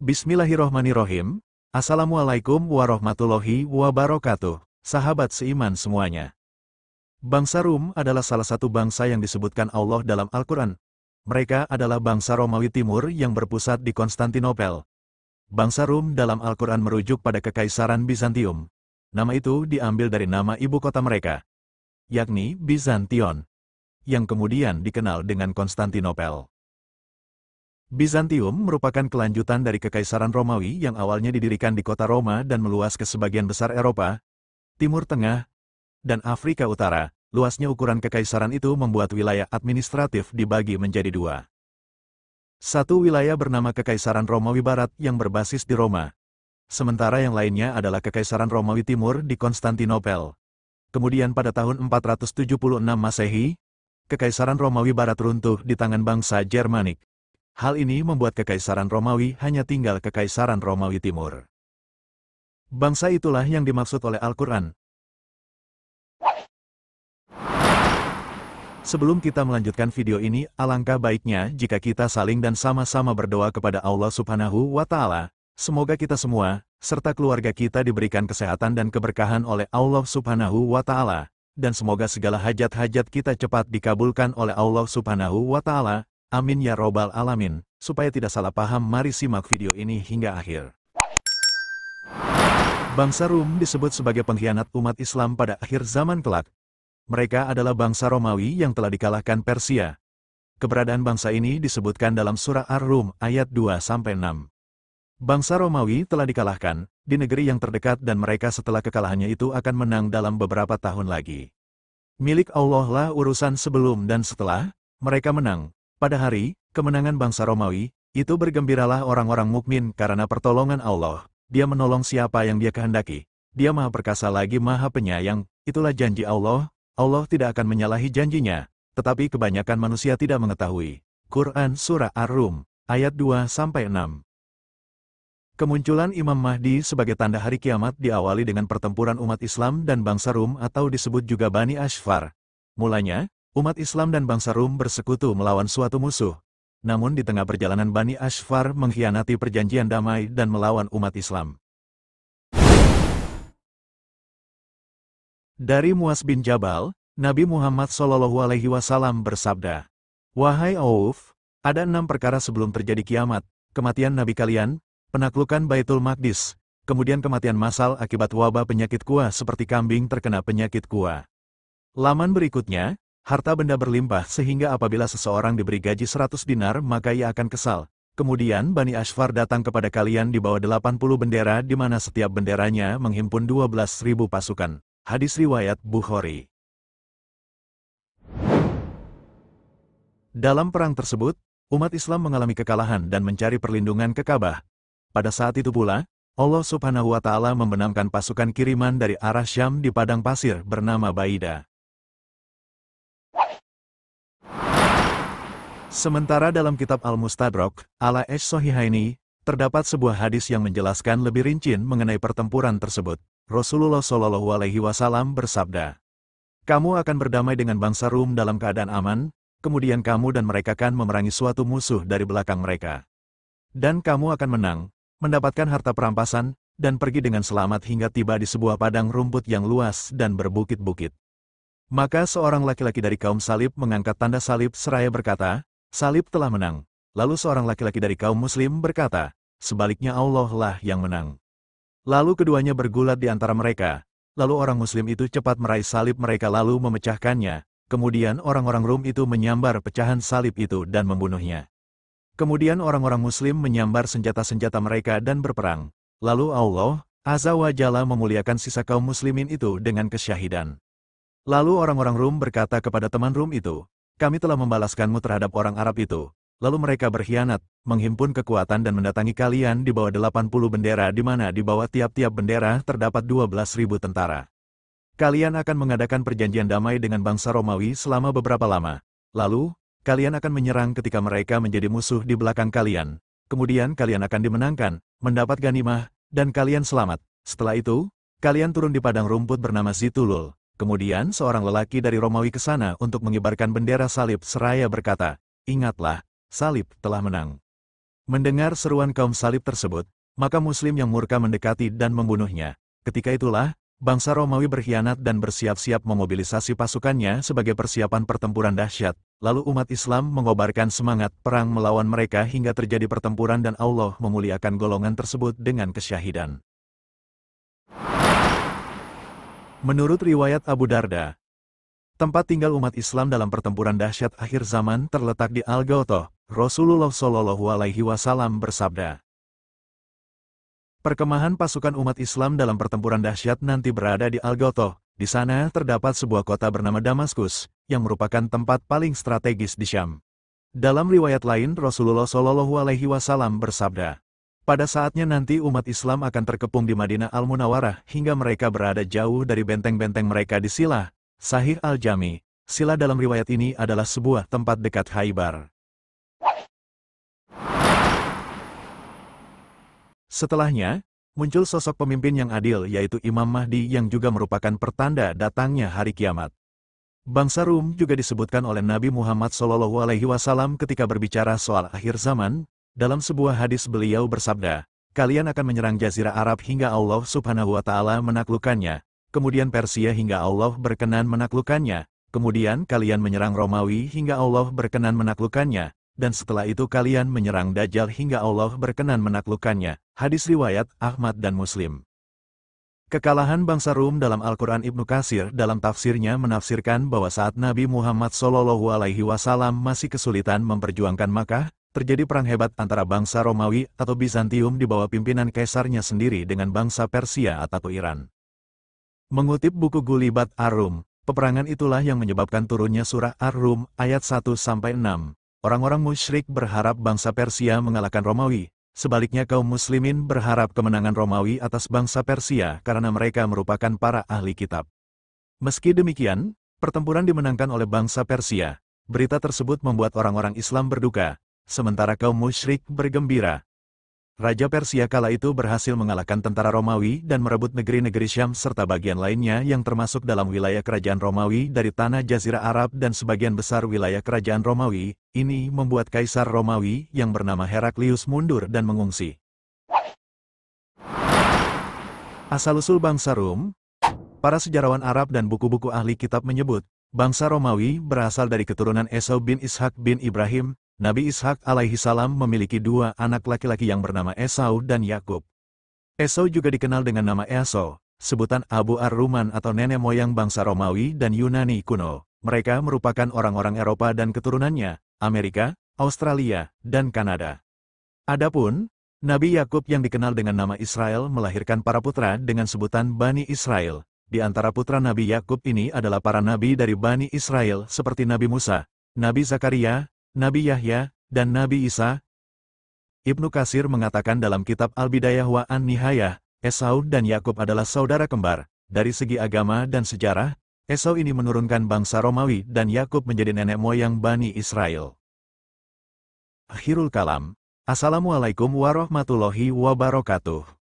Bismillahirrohmanirrohim. Assalamualaikum warahmatullahi wabarakatuh. Sahabat seiman semuanya. Bangsa Rum adalah salah satu bangsa yang disebutkan Allah dalam Al-Quran. Mereka adalah bangsa Romawi Timur yang berpusat di Konstantinopel. Bangsa Rum dalam Al-Quran merujuk pada Kekaisaran Bizantium. Nama itu diambil dari nama ibu kota mereka, yakni Bizantion, yang kemudian dikenal dengan Konstantinopel. Bizantium merupakan kelanjutan dari Kekaisaran Romawi yang awalnya didirikan di kota Roma dan meluas ke sebagian besar Eropa, Timur Tengah, dan Afrika Utara. Luasnya ukuran kekaisaran itu membuat wilayah administratif dibagi menjadi dua. Satu wilayah bernama Kekaisaran Romawi Barat yang berbasis di Roma, sementara yang lainnya adalah Kekaisaran Romawi Timur di Konstantinopel. Kemudian pada tahun 476 Masehi, Kekaisaran Romawi Barat runtuh di tangan bangsa Germanik. Hal ini membuat Kekaisaran Romawi hanya tinggal Kekaisaran Romawi Timur. Bangsa itulah yang dimaksud oleh Al-Quran. Sebelum kita melanjutkan video ini, alangkah baiknya jika kita saling dan sama-sama berdoa kepada Allah Subhanahu wa Ta'ala. Semoga kita semua, serta keluarga kita diberikan kesehatan dan keberkahan oleh Allah Subhanahu wa Ta'ala. Dan semoga segala hajat-hajat kita cepat dikabulkan oleh Allah Subhanahu wa Ta'ala. Amin ya robbal alamin. Supaya tidak salah paham, mari simak video ini hingga akhir. Bangsa Rum disebut sebagai pengkhianat umat Islam pada akhir zaman kelak. Mereka adalah bangsa Romawi yang telah dikalahkan Persia. Keberadaan bangsa ini disebutkan dalam surah Ar-Rum ayat 2-6. Bangsa Romawi telah dikalahkan di negeri yang terdekat dan mereka setelah kekalahannya itu akan menang dalam beberapa tahun lagi. Milik Allah lah urusan sebelum dan setelah mereka menang. Pada hari kemenangan bangsa Romawi, itu bergembiralah orang-orang mukmin karena pertolongan Allah. Dia menolong siapa yang Dia kehendaki. Dia Maha Perkasa lagi Maha Penyayang. Itulah janji Allah. Allah tidak akan menyalahi janjinya, tetapi kebanyakan manusia tidak mengetahui. Quran Surah Ar-Rum ayat 2-6. Kemunculan Imam Mahdi sebagai tanda hari kiamat diawali dengan pertempuran umat Islam dan bangsa Rum atau disebut juga Bani Ashfar. Mulanya, umat Islam dan bangsa Rum bersekutu melawan suatu musuh. Namun di tengah perjalanan Bani Ashfar mengkhianati perjanjian damai dan melawan umat Islam. Dari Muaz bin Jabal, Nabi Muhammad SAW bersabda, "Wahai Auf, ada 6 perkara sebelum terjadi kiamat: kematian Nabi kalian, penaklukan Baitul Maqdis, kemudian kematian massal akibat wabah penyakit kuah seperti kambing terkena penyakit kuah. Laman berikutnya, harta benda berlimpah sehingga apabila seseorang diberi gaji 100 dinar maka ia akan kesal. Kemudian Bani Ashfar datang kepada kalian di bawah 80 bendera di mana setiap benderanya menghimpun 12.000 pasukan." Hadis riwayat Bukhari. Dalam perang tersebut, umat Islam mengalami kekalahan dan mencari perlindungan ke Ka'bah. Pada saat itu pula, Allah Subhanahu wa Ta'ala membenamkan pasukan kiriman dari arah Syam di padang pasir bernama Baida. Sementara dalam kitab Al-Mustadrak, ala Ash-Sahihaini, terdapat sebuah hadis yang menjelaskan lebih rinci mengenai pertempuran tersebut. Rasulullah SAW bersabda, "Kamu akan berdamai dengan bangsa Rum dalam keadaan aman, kemudian kamu dan mereka akan memerangi suatu musuh dari belakang mereka. Dan kamu akan menang, mendapatkan harta perampasan, dan pergi dengan selamat hingga tiba di sebuah padang rumput yang luas dan berbukit-bukit." Maka seorang laki-laki dari kaum salib mengangkat tanda salib seraya berkata, "Salib telah menang." Lalu seorang laki-laki dari kaum muslim berkata, "Sebaliknya Allah lah yang menang." Lalu keduanya bergulat di antara mereka. Lalu orang muslim itu cepat meraih salib mereka lalu memecahkannya. Kemudian orang-orang Rum itu menyambar pecahan salib itu dan membunuhnya. Kemudian orang-orang muslim menyambar senjata-senjata mereka dan berperang. Lalu Allah Azza wa Jalla memuliakan sisa kaum muslimin itu dengan kesyahidan. Lalu orang-orang Rum berkata kepada teman Rum itu, "Kami telah membalaskanmu terhadap orang Arab itu." Lalu mereka berkhianat, menghimpun kekuatan dan mendatangi kalian di bawah 80 bendera di mana di bawah tiap-tiap bendera terdapat 12.000 tentara. Kalian akan mengadakan perjanjian damai dengan bangsa Romawi selama beberapa lama. Lalu, kalian akan menyerang ketika mereka menjadi musuh di belakang kalian. Kemudian kalian akan dimenangkan, mendapat ganimah, dan kalian selamat. Setelah itu, kalian turun di padang rumput bernama Zitulul. Kemudian seorang lelaki dari Romawi ke sana untuk mengibarkan bendera salib seraya berkata, "Ingatlah, salib telah menang." Mendengar seruan kaum salib tersebut, maka Muslim yang murka mendekati dan membunuhnya. Ketika itulah, bangsa Romawi berkhianat dan bersiap-siap memobilisasi pasukannya sebagai persiapan pertempuran dahsyat. Lalu umat Islam mengobarkan semangat perang melawan mereka hingga terjadi pertempuran dan Allah memuliakan golongan tersebut dengan kesyahidan. Menurut riwayat Abu Darda, tempat tinggal umat Islam dalam pertempuran dahsyat akhir zaman terletak di Al-Ghawthah. Rasulullah Shallallahu Alaihi Wasallam bersabda, perkemahan pasukan umat Islam dalam pertempuran dahsyat nanti berada di Al-Ghawthah. Di sana terdapat sebuah kota bernama Damaskus, yang merupakan tempat paling strategis di Syam. Dalam riwayat lain, Rasulullah Shallallahu Alaihi Wasallam bersabda, pada saatnya nanti umat Islam akan terkepung di Madinah Al-Munawwarah hingga mereka berada jauh dari benteng-benteng mereka di Silah. Sahih Al-Jami. Silah dalam riwayat ini adalah sebuah tempat dekat Khaybar. Setelahnya, muncul sosok pemimpin yang adil yaitu Imam Mahdi yang juga merupakan pertanda datangnya hari kiamat. Bangsa Rum juga disebutkan oleh Nabi Muhammad SAW ketika berbicara soal akhir zaman. Dalam sebuah hadis beliau bersabda, kalian akan menyerang Jazirah Arab hingga Allah Subhanahu wa Ta'ala menaklukkannya, kemudian Persia hingga Allah berkenan menaklukkannya, kemudian kalian menyerang Romawi hingga Allah berkenan menaklukkannya, dan setelah itu kalian menyerang Dajjal hingga Allah berkenan menaklukkannya. Hadis riwayat Ahmad dan Muslim. Kekalahan bangsa Rum dalam Al-Quran Ibnu Katsir dalam tafsirnya menafsirkan bahwa saat Nabi Muhammad SAW masih kesulitan memperjuangkan Makkah, terjadi perang hebat antara bangsa Romawi atau Bizantium di bawah pimpinan kaisarnya sendiri dengan bangsa Persia atau Iran. Mengutip buku Gulibat Ar-Rum, peperangan itulah yang menyebabkan turunnya surah Ar-Rum ayat 1-6. Orang-orang musyrik berharap bangsa Persia mengalahkan Romawi. Sebaliknya kaum muslimin berharap kemenangan Romawi atas bangsa Persia karena mereka merupakan para ahli kitab. Meski demikian, pertempuran dimenangkan oleh bangsa Persia. Berita tersebut membuat orang-orang Islam berduka, sementara kaum musyrik bergembira. Raja Persia kala itu berhasil mengalahkan tentara Romawi dan merebut negeri-negeri Syam serta bagian lainnya yang termasuk dalam wilayah kerajaan Romawi dari tanah Jazirah Arab dan sebagian besar wilayah kerajaan Romawi. Ini membuat Kaisar Romawi yang bernama Heraklius mundur dan mengungsi. Asal-usul bangsa Rum. Para sejarawan Arab dan buku-buku ahli kitab menyebut, bangsa Romawi berasal dari keturunan Esau bin Ishak bin Ibrahim. Nabi Ishak alaihi salam memiliki dua anak laki-laki yang bernama Esau dan Yakub. Esau juga dikenal dengan nama Esau, sebutan Abu Ar-Ruman atau nenek moyang bangsa Romawi dan Yunani kuno. Mereka merupakan orang-orang Eropa dan keturunannya, Amerika, Australia, dan Kanada. Adapun, Nabi Yakub yang dikenal dengan nama Israel melahirkan para putra dengan sebutan Bani Israel. Di antara putra Nabi Yakub ini adalah para nabi dari Bani Israel seperti Nabi Musa, Nabi Zakaria, Nabi Yahya, dan Nabi Isa. Ibnu Katsir mengatakan dalam kitab Al-Bidayah wa An-Nihayah, Esau dan Yakub adalah saudara kembar. Dari segi agama dan sejarah, Esau ini menurunkan bangsa Romawi dan Yakub menjadi nenek moyang Bani Israel. Akhirul kalam. Assalamualaikum warahmatullahi wabarakatuh.